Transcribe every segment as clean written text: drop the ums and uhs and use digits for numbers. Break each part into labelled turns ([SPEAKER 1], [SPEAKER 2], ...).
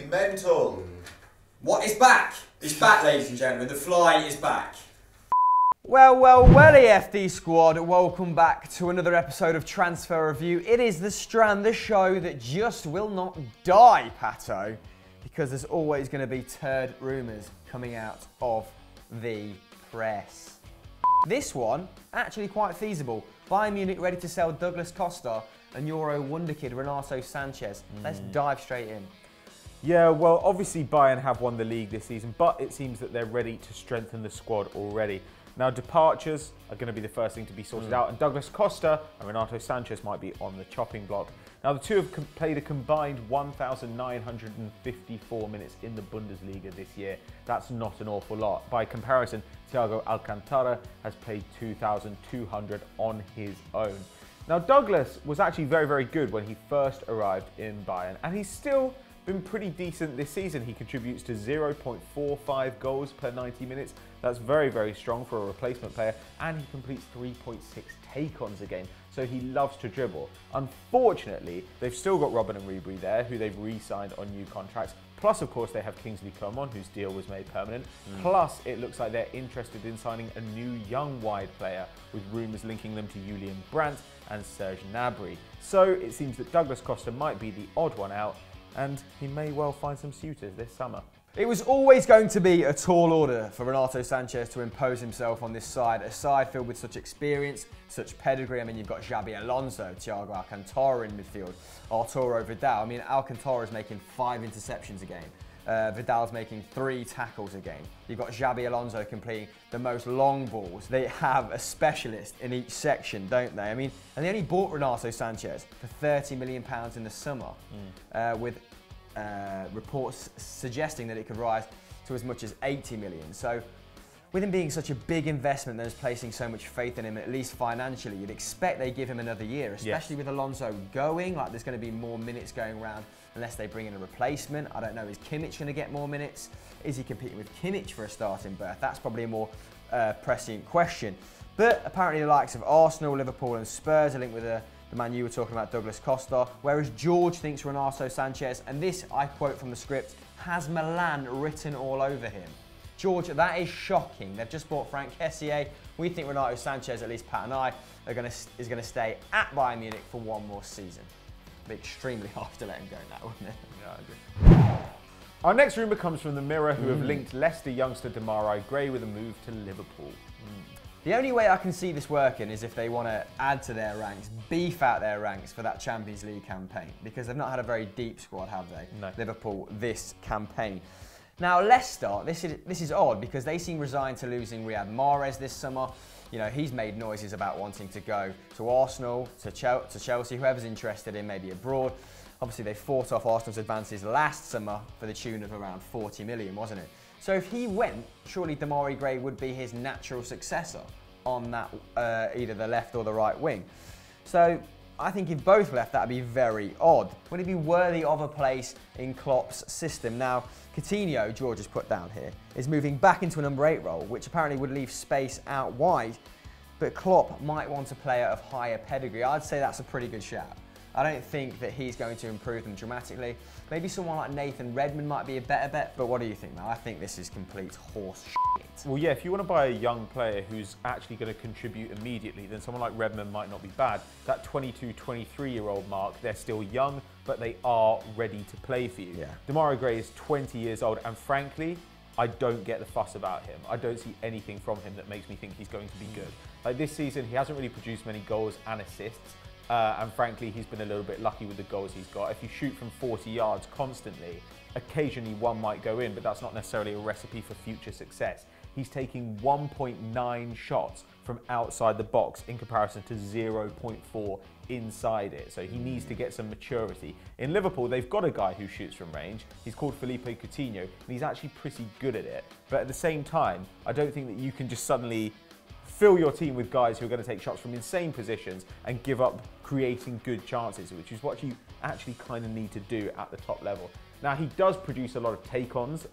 [SPEAKER 1] Mental. What is back? It's back, ladies and gentlemen. The fly is back.
[SPEAKER 2] Well, EFD squad, welcome back to another episode of Transfer Review. It is the strand, the show that just will not die, Pato, because there's always going to be turd rumours coming out of the press. This one, actually quite feasible. Bayern Munich ready to sell Douglas Costa and Euro wonderkid Renato Sanchez. Let's dive straight in.
[SPEAKER 3] Yeah, well, obviously Bayern have won the league this season, but it seems that they're ready to strengthen the squad already. Now, departures are going to be the first thing to be sorted out, and Douglas Costa and Renato Sanchez might be on the chopping block. Now, the two have played a combined 1,954 minutes in the Bundesliga this year. That's not an awful lot. By comparison, Thiago Alcantara has played 2,200 on his own. Now, Douglas was actually very, very good when he first arrived in Bayern, and he's still been pretty decent this season. He contributes to 0.45 goals per 90 minutes. That's very, very strong for a replacement player. And he completes 3.6 take-ons a game. So he loves to dribble. Unfortunately, they've still got Robin and Ribery there, who they've re-signed on new contracts. Plus, of course, they have Kingsley Coman, whose deal was made permanent. Plus, it looks like they're interested in signing a new young wide player, with rumours linking them to Julian Brandt and Serge Gnabry. So it seems that Douglas Costa might be the odd one out, and he may well find some suitors this summer.
[SPEAKER 2] It was always going to be a tall order for Renato Sanchez to impose himself on this side, a side filled with such experience, such pedigree. I mean, you've got Xabi Alonso, Thiago Alcantara in midfield, Arturo Vidal. I mean, Alcantara's making 5 interceptions a game. Vidal's making 3 tackles a game. You've got Xabi Alonso completing the most long balls. They have a specialist in each section, don't they? I mean, and they only bought Renato Sanchez for £30 million in the summer, with reports suggesting that it could rise to as much as 80 million. So with him being such a big investment that is placing so much faith in him, at least financially, you'd expect they give him another year, especially with Alonso going. Like, there's going to be more minutes going around unless they bring in a replacement. I don't know, is Kimmich going to get more minutes? Is he competing with Kimmich for a starting berth? That's probably a more prescient question. But apparently the likes of Arsenal, Liverpool and Spurs are linked with the man you were talking about, Douglas Costa, whereas George thinks Renato Sanchez, and this I quote from the script, has Milan written all over him. George, that is shocking. They've just bought Frank Kessié. We think Renato Sanchez, at least Pat and I, is going to stay at Bayern Munich for one more season. It'd be extremely hard to let him go now, wouldn't it?
[SPEAKER 3] Yeah, I agree. Our next rumour comes from the Mirror, who have linked Leicester youngster Demarai Gray with a move to Liverpool.
[SPEAKER 2] The only way I can see this working is if they want to add to their ranks, beef out their ranks for that Champions League campaign, because they've not had a very deep squad, have they? No. Liverpool this campaign. Now Leicester, this is odd because they seem resigned to losing Riyad Mahrez this summer. You know, he's made noises about wanting to go to Arsenal, to Chelsea, whoever's interested in, maybe abroad. Obviously, they fought off Arsenal's advances last summer for the tune of around 40 million, wasn't it? So if he went, surely Demarai Gray would be his natural successor on that either the left or the right wing. So I think if both left, that would be very odd. Would it be worthy of a place in Klopp's system? Now, Coutinho, George has put down here, is moving back into a number 8 role, which apparently would leave space out wide, but Klopp might want a player of higher pedigree. I'd say that's a pretty good shout. I don't think that he's going to improve them dramatically. Maybe someone like Nathan Redmond might be a better bet, but what do you think, Mel? I think this is complete horse shit.
[SPEAKER 3] Well, yeah, if you want to buy a young player who's actually going to contribute immediately, then someone like Redmond might not be bad. That 22, 23-year-old mark, they're still young, but they are ready to play for you. Yeah. Demarai Gray is 20 years old, and frankly, I don't get the fuss about him. I don't see anything from him that makes me think he's going to be good. Like this season, he hasn't really produced many goals and assists. And frankly, he's been a little bit lucky with the goals he's got. If you shoot from 40 yards constantly, occasionally one might go in, but that's not necessarily a recipe for future success. He's taking 1.9 shots from outside the box in comparison to 0.4 inside it. So he needs to get some maturity. In Liverpool, they've got a guy who shoots from range. He's called Felipe Coutinho, and he's actually pretty good at it. But at the same time, I don't think that you can just suddenly fill your team with guys who are going to take shots from insane positions and give up creating good chances, which is what you actually kind of need to do at the top level. Now, he does produce a lot of take-ons.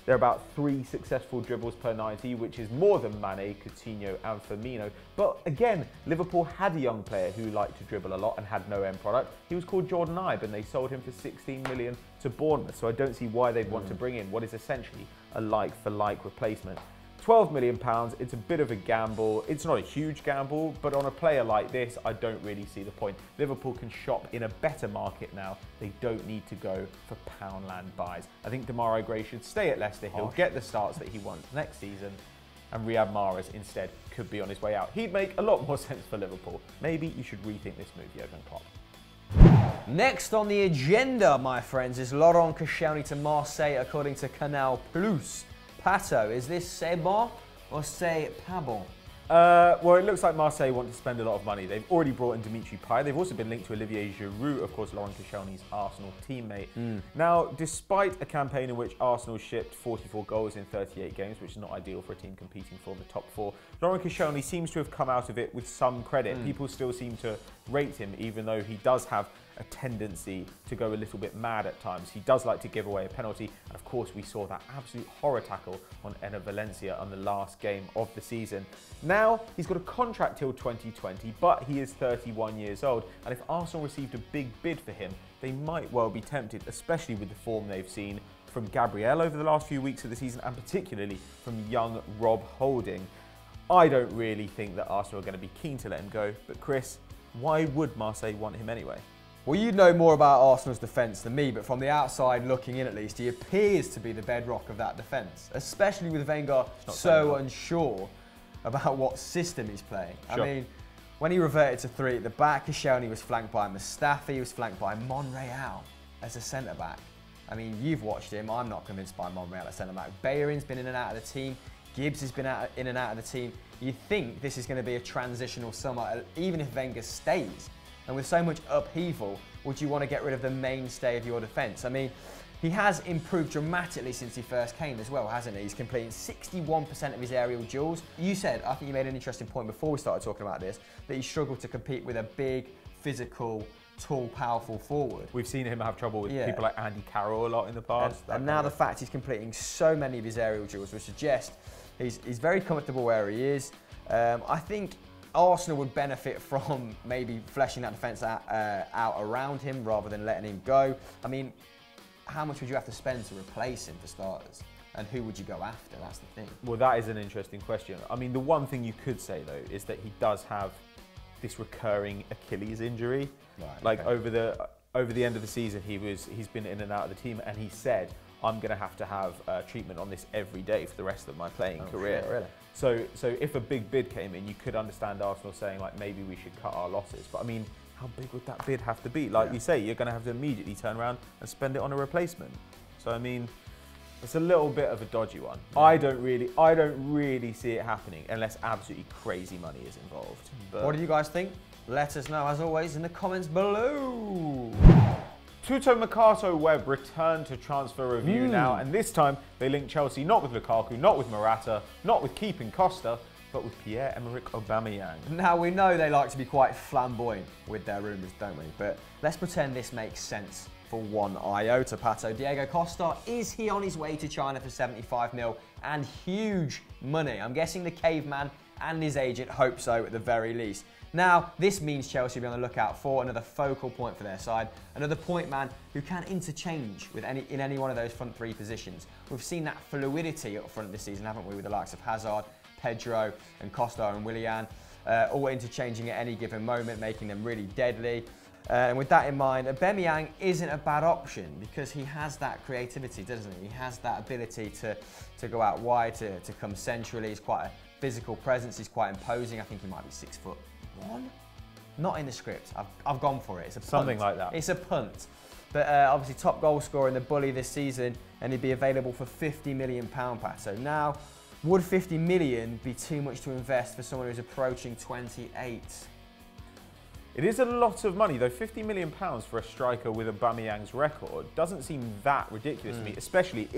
[SPEAKER 3] They're about 3 successful dribbles per 90, which is more than Mane, Coutinho and Firmino. But again, Liverpool had a young player who liked to dribble a lot and had no end product. He was called Jordan Ibe, and they sold him for 16 million to Bournemouth. So I don't see why they'd want to bring in what is essentially a like-for-like replacement. £12 million, it's a bit of a gamble. It's not a huge gamble, but on a player like this, I don't really see the point. Liverpool can shop in a better market now. They don't need to go for Poundland buys. I think Demarai Gray should stay at Leicester. He'll get the starts that he wants next season, and Riyad Mahrez instead could be on his way out. He'd make a lot more sense for Liverpool. Maybe you should rethink this move, Jurgen Klopp.
[SPEAKER 2] Next on the agenda, my friends, is Laurent Koscielny to Marseille, according to Canal Plus. Pato, is this c'est bon or c'est pas bon?
[SPEAKER 3] Well, it looks like Marseille want to spend a lot of money. They've already brought in Dimitri Payet. They've also been linked to Olivier Giroud, of course, Laurent Koscielny's Arsenal teammate. Now, despite a campaign in which Arsenal shipped 44 goals in 38 games, which is not ideal for a team competing for the top 4, Laurent Koscielny seems to have come out of it with some credit. People still seem to rate him, even though he does have a tendency to go a little bit mad at times. He does like to give away a penalty, and of course we saw that absolute horror tackle on Enner Valencia on the last game of the season. Now he's got a contract till 2020, but he is 31 years old, and if Arsenal received a big bid for him, they might well be tempted, especially with the form they've seen from Gabriel over the last few weeks of the season, and particularly from young Rob Holding. I don't really think that Arsenal are going to be keen to let him go, but Chris, why would Marseille want him anyway?
[SPEAKER 2] Well, you know more about Arsenal's defence than me, but from the outside looking in at least, he appears to be the bedrock of that defence, especially with Wenger so unsure about what system he's playing.
[SPEAKER 3] Sure.
[SPEAKER 2] I mean, when he reverted to 3 at the back, Koscielny was flanked by Mustafi, he was flanked by Monreal as a centre-back. I mean, you've watched him, I'm not convinced by Monreal as centre-back. Bellerin's been in and out of the team, Gibbs has been in and out of the team. You think this is going to be a transitional summer, even if Wenger stays. And with so much upheaval, would you want to get rid of the mainstay of your defence? I mean, he has improved dramatically since he first came as well, hasn't he? He's completing 61% of his aerial duels. You said, I think you made an interesting point before we started talking about this, that he struggled to compete with a big, physical, tall, powerful forward.
[SPEAKER 3] We've seen him have trouble with people like Andy Carroll a lot in the past.
[SPEAKER 2] And now the fact he's completing so many of his aerial duels would suggest he's very comfortable where he is. I think Arsenal would benefit from maybe fleshing that defence out around him rather than letting him go. I mean, how much would you have to spend to replace him for starters? And who would you go after? That's the thing.
[SPEAKER 3] Well, that is an interesting question. I mean, the one thing you could say, though, is that he does have this recurring Achilles injury.
[SPEAKER 2] Right,
[SPEAKER 3] like
[SPEAKER 2] okay.
[SPEAKER 3] over the end of the season, he's been in and out of the team, and he said, I'm going to have treatment on this every day for the rest of my playing career.
[SPEAKER 2] Shit, really?
[SPEAKER 3] So if a big bid came in, you could understand Arsenal saying, like, maybe we should cut our losses. But I mean, how big would that bid have to be? Like you say, you're going to have to immediately turn around and spend it on a replacement. So I mean, it's a little bit of a dodgy one. Yeah. I don't really see it happening unless absolutely crazy money is involved. But
[SPEAKER 2] what do you guys think? Let us know, as always, in the comments below.
[SPEAKER 3] Tuto Mercato Web returned to transfer review now, and this time they link Chelsea not with Lukaku, not with Morata, not with keeping Costa, but with Pierre-Emerick Aubameyang.
[SPEAKER 2] Now, we know they like to be quite flamboyant with their rumours, don't we? But let's pretend this makes sense for one iota, Pato. Diego Costa, is he on his way to China for 75 mil and huge money? I'm guessing the caveman and his agent hope so at the very least. Now, this means Chelsea will be on the lookout for another focal point for their side, another point man who can interchange with in any one of those front 3 positions. We've seen that fluidity up front this season, haven't we, with the likes of Hazard, Pedro and Costa and Willian, all interchanging at any given moment, making them really deadly. And with that in mind, Aubameyang isn't a bad option because he has that creativity, doesn't he? He has that ability to go out wide, to come centrally. He's quite a physical presence, he's quite imposing. I think he might be 6'1". Not in the script. I've gone for it. It's a punt.
[SPEAKER 3] Something like that.
[SPEAKER 2] It's a punt. But obviously top goal scorer in the Bully this season, and he'd be available for £50 million, Pat. So now, would 50 million be too much to invest for someone who's approaching 28?
[SPEAKER 3] It is a lot of money, though. £50 million for a striker with Aubameyang's record doesn't seem that ridiculous to me, especially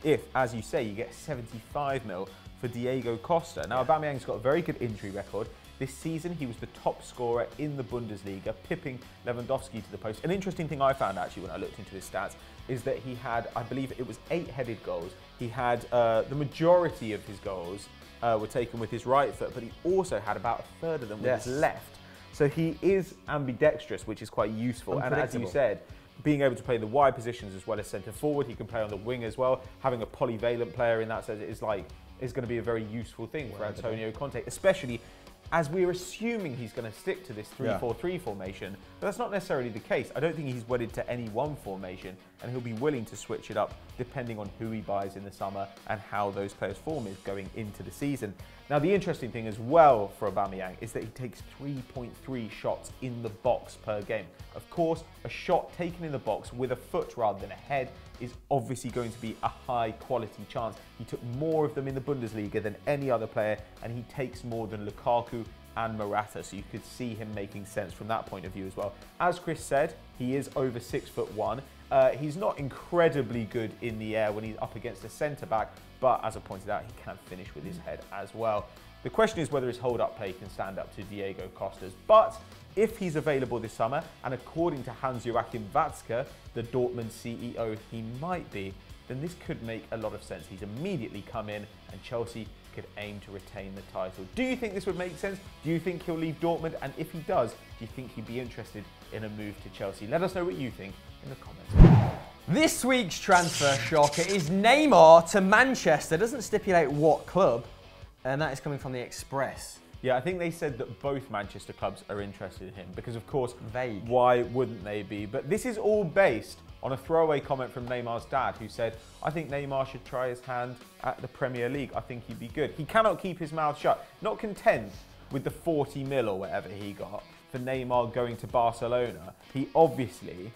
[SPEAKER 3] if, as you say, you get 75 mil for Diego Costa. Now, Aubameyang's got a very good injury record. This season, he was the top scorer in the Bundesliga, pipping Lewandowski to the post. An interesting thing I found, actually, when I looked into his stats, is that he had, I believe it was 8 headed goals. He had the majority of his goals were taken with his right foot, but he also had about a third of them with his left. So he is ambidextrous, which is quite useful. And as you said, being able to play the wide positions as well as centre forward, he can play on the wing as well. Having a polyvalent player in that sense is going to be a very useful thing for Antonio Conte, especially as we're assuming he's going to stick to this 3-4-3 formation. But that's not necessarily the case. I don't think he's wedded to any one formation, and he'll be willing to switch it up depending on who he buys in the summer and how those players' form is going into the season. Now, the interesting thing as well for Aubameyang is that he takes 3.3 shots in the box per game. Of course, a shot taken in the box with a foot rather than a head is obviously going to be a high quality chance. He took more of them in the Bundesliga than any other player, and he takes more than Lukaku and Morata, so you could see him making sense from that point of view as well. As Chris said, he is over 6'1". He's not incredibly good in the air when he's up against a centre-back, but as I pointed out, he can finish with his head as well. The question is whether his hold-up play can stand up to Diego Costa's, but if he's available this summer, and according to Hans-Joachim Watzke, the Dortmund CEO, he might be, then this could make a lot of sense. He's immediately come in, and Chelsea could aim to retain the title. Do you think this would make sense? Do you think he'll leave Dortmund? And if he does, do you think he'd be interested in a move to Chelsea? Let us know what you think in the comments.
[SPEAKER 2] This week's transfer shocker is Neymar to Manchester. Doesn't stipulate what club, and that is coming from the Express.
[SPEAKER 3] Yeah, I think they said that both Manchester clubs are interested in him because, of course,
[SPEAKER 2] vague.
[SPEAKER 3] Why wouldn't they be? But this is all based on a throwaway comment from Neymar's dad, who said, I think Neymar should try his hand at the Premier League. I think he'd be good. He cannot keep his mouth shut. Not content with the 40 mil or whatever he got for Neymar going to Barcelona. He obviously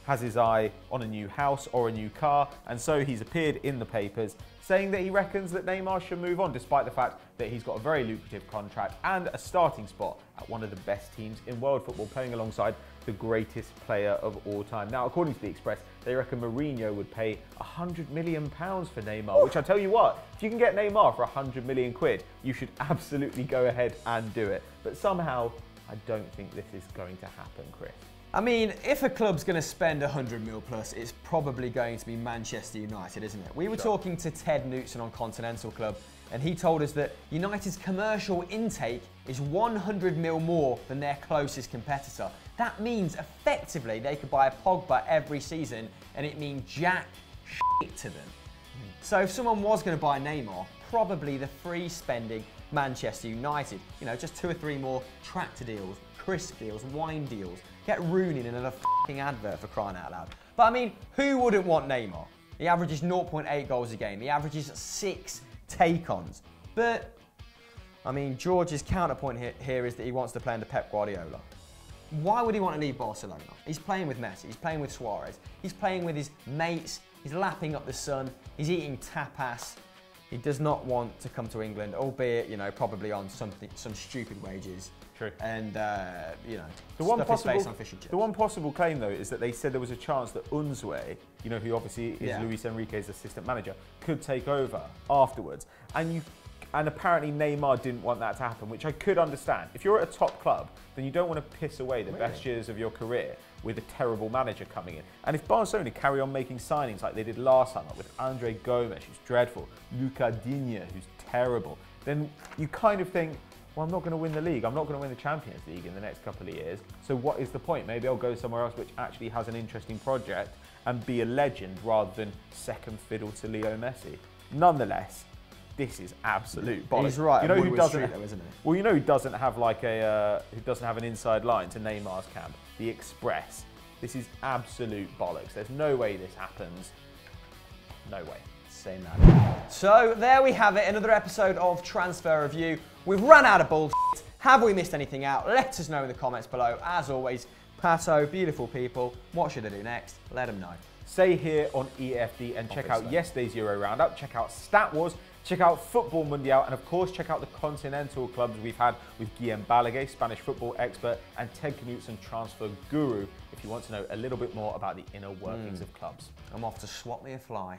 [SPEAKER 3] has his eye on a new house or a new car, and so he's appeared in the papers saying that he reckons that Neymar should move on, despite the fact that he's got a very lucrative contract and a starting spot at one of the best teams in world football, playing alongside the greatest player of all time. Now, according to the Express, they reckon Mourinho would pay £100 million for Neymar, which I tell you what, if you can get Neymar for 100 million quid, you should absolutely go ahead and do it. But somehow, I don't think this is going to happen, Chris.
[SPEAKER 2] I mean, if a club's going to spend 100 mil plus, it's probably going to be Manchester United, isn't it? We were talking to Ted Knutson on Continental Club, and he told us that United's commercial intake is 100 mil more than their closest competitor. That means, effectively, they could buy a Pogba every season, and it means jack shit to them. So if someone was going to buy Neymar, probably the free-spending Manchester United. You know, just 2 or 3 more tractor deals, crisp deals, wine deals. Get Rooney in another f***ing advert, for crying out loud. But I mean, who wouldn't want Neymar? He averages 0.8 goals a game. He averages 6 take-ons. But, I mean, George's counterpoint here is that he wants to play under Pep Guardiola. Why would he want to leave Barcelona? He's playing with Messi, he's playing with Suarez, he's playing with his mates, he's lapping up the sun, he's eating tapas. He does not want to come to England, albeit, you know, probably on some stupid wages.
[SPEAKER 3] True.
[SPEAKER 2] And, you know,
[SPEAKER 3] the one
[SPEAKER 2] stuff his face on fish and chips.
[SPEAKER 3] The one possible claim, though, is that they said there was a chance that Unzue, you know, who obviously is Luis Enrique's assistant manager, could take over afterwards. And apparently Neymar didn't want that to happen, which I could understand. If you're at a top club, then you don't want to piss away the best years of your career with a terrible manager coming in. And if Barcelona carry on making signings like they did last summer with Andre Gomes, who's dreadful, Luca Digne, who's terrible, then you kind of think, well, I'm not going to win the league. I'm not going to win the Champions League in the next couple of years. So what is the point? Maybe I'll go somewhere else which actually has an interesting project and be a legend rather than second fiddle to Leo Messi. Nonetheless, this is absolute bollocks.
[SPEAKER 2] He's right.
[SPEAKER 3] You know who doesn't?
[SPEAKER 2] Though, isn't he?
[SPEAKER 3] Well, you know who doesn't have like who doesn't have an inside line to Neymar's camp? The Express. This is absolute bollocks. There's no way this happens. No way.
[SPEAKER 2] Saying that. So there we have it. Another episode of Transfer Review. We've run out of bullshit. Have we missed anything out? Let us know in the comments below. As always, Pato, beautiful people. What should I do next? Let them know.
[SPEAKER 3] Stay here on EFD and check out yesterday's Euro Roundup. Check out Stat Wars. Check out Football Mundial, and of course check out the continental clubs we've had with Guillem Balaguer, Spanish football expert, and Ted Knutson, transfer guru, if you want to know a little bit more about the inner workings of clubs.
[SPEAKER 2] I'm off to swat me a fly.